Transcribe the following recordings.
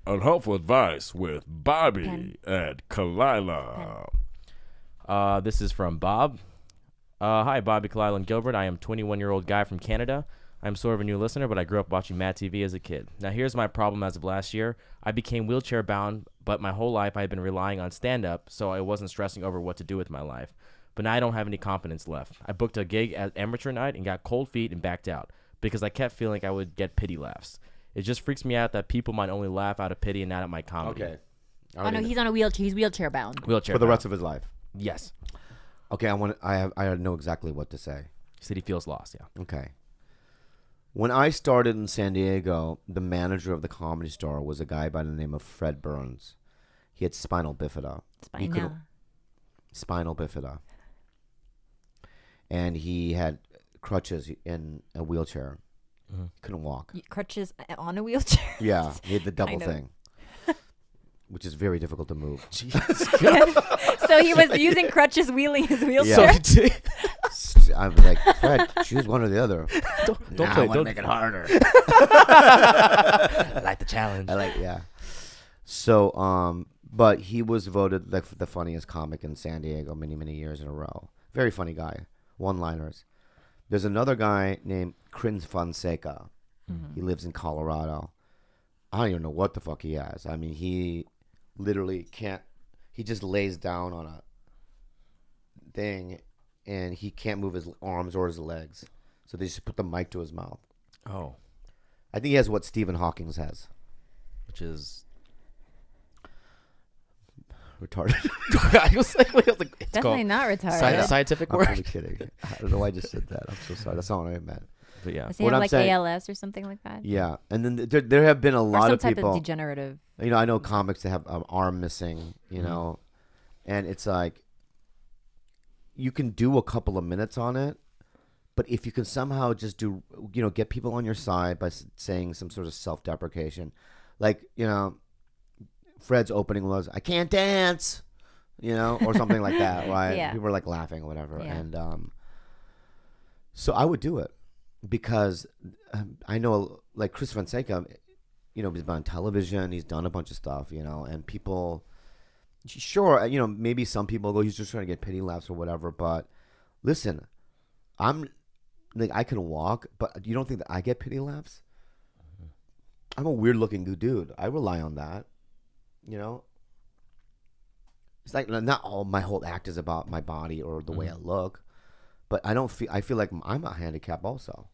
Unhelpful Advice with Bobby and Kalila. This is from Bob. Hi, Bobby, Kalila, and Gilbert. I am 21-year-old guy from Canada. I'm sort of a new listener, but I grew up watching Mad TV as a kid. Now, here's my problem as of last year. I became wheelchair bound, but my whole life I've been relying on stand-up, so I wasn't stressing over what to do with my life. But now I don't have any confidence left. I booked a gig at amateur night and got cold feet and backed out because I kept feeling like I would get pity laughs. It just freaks me out that people might only laugh out of pity and not at my comedy. Okay. Oh no, he's on a wheelchair. He's wheelchair bound. Wheelchair For the bound. rest of his life. Yes. Okay, I know exactly what to say. He said he feels lost, yeah. Okay. When I started in San Diego, the manager of the Comedy Store was a guy by the name of Fred Burns. He had spinal bifida. Spinal bifida. And he had crutches in a wheelchair. He couldn't walk. Crutches on a wheelchair? Yeah, he had the double thing, which is very difficult to move. So he was using crutches wheeling his wheelchair? Yeah. I'm like, Fred, choose one or the other. Don't make it harder. I like the challenge. Yeah. So, but he was voted like the funniest comic in San Diego many, many years in a row. Very funny guy. One-liners. There's another guy named Chris Fonseca. He lives in Colorado. I don't even know what the fuck he has. I mean, he literally can't. He just lays down on a thing, and he can't move his arms or his legs. So they just put the mic to his mouth. Oh. I think he has what Stephen Hawking has. Which is... retarded. I was like, it's Definitely not retarded. Scientific I'm word. really kidding. I don't know why I just said that. I'm so sorry. That's not what I meant. But yeah. Does he What have I'm like saying- ALS or something like that? Yeah, and then there have been a Or lot some of type people. of degenerative. You know, I know comics that have an arm missing. You know, and it's like you can do a couple of minutes on it, but if you can somehow just do, get people on your side by saying some sort of self-deprecation, like Fred's opening was, "I can't dance," or something like that, right? Yeah. People were like laughing or whatever, Yeah. and so I would do it because I know, like Chris Fonseca, he's been on television, he's done a bunch of stuff, and people, sure, maybe some people go, he's just trying to get pity laughs or whatever, but listen, I'm like, I can walk, but you don't think that I get pity laughs? I'm a weird looking dude. I rely on that, It's like not all my whole act is about my body or the way I look, but I feel like I'm a handicap also.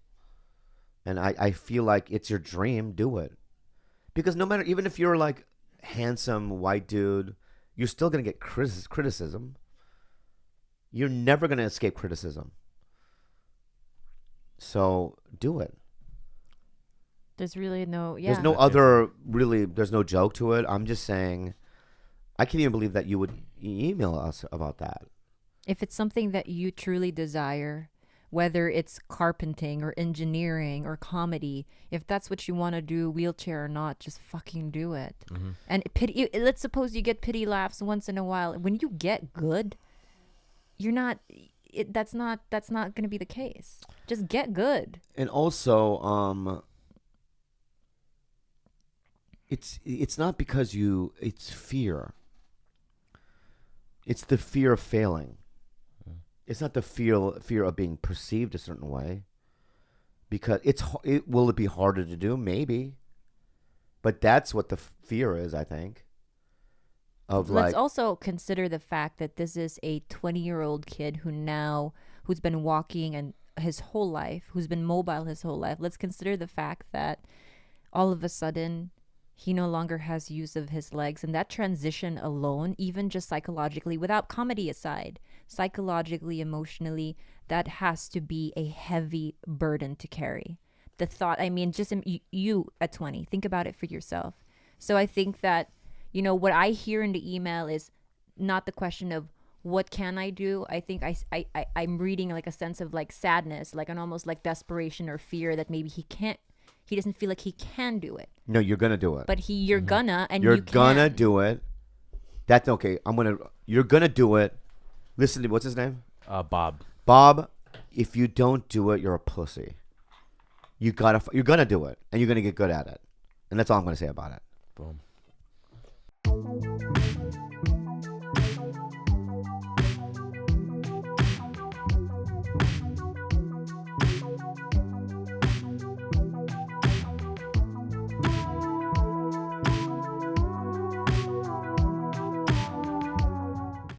And I feel like it's your dream, do it. Because no matter, even if you're like handsome white dude, you're still going to get criticism. You're never going to escape criticism. So do it. There's really no, There's there's no joke to it. I'm just saying, I can't even believe that you would email us about that. If it's something that you truly desire, whether it's carpenting or engineering or comedy, if that's what you want to do, wheelchair or not, just fucking do it. And let's suppose you get pity laughs once in a while. When you get good, you're not. That's not going to be the case. Just get good. And also, it's not because it's fear. It's the fear of failing. It's not the fear of being perceived a certain way, because will it be harder to do? Maybe, but that's what the fear is, I think. Let's also consider the fact that this is a 20-year-old kid who's been walking and his whole life, who's been mobile his whole life. Let's consider the fact that all of a sudden he no longer has use of his legs, and that transition alone, even just psychologically, without comedy aside, psychologically, emotionally, that has to be a heavy burden to carry. The thought, just you at 20, think about it for yourself. So I think that, what I hear in the email is not the question of what can I do. I think I'm reading like a sense of like sadness, like an almost like desperation or fear that maybe he doesn't feel like he can do it. No, you're gonna do it. But you're gonna, and you're you can. gonna do it. That's okay. You're gonna do it. Listen to, what's his name? Bob. Bob, if you don't do it, you're a pussy. You're gonna do it, and you're gonna get good at it. And that's all I'm gonna say about it. Boom.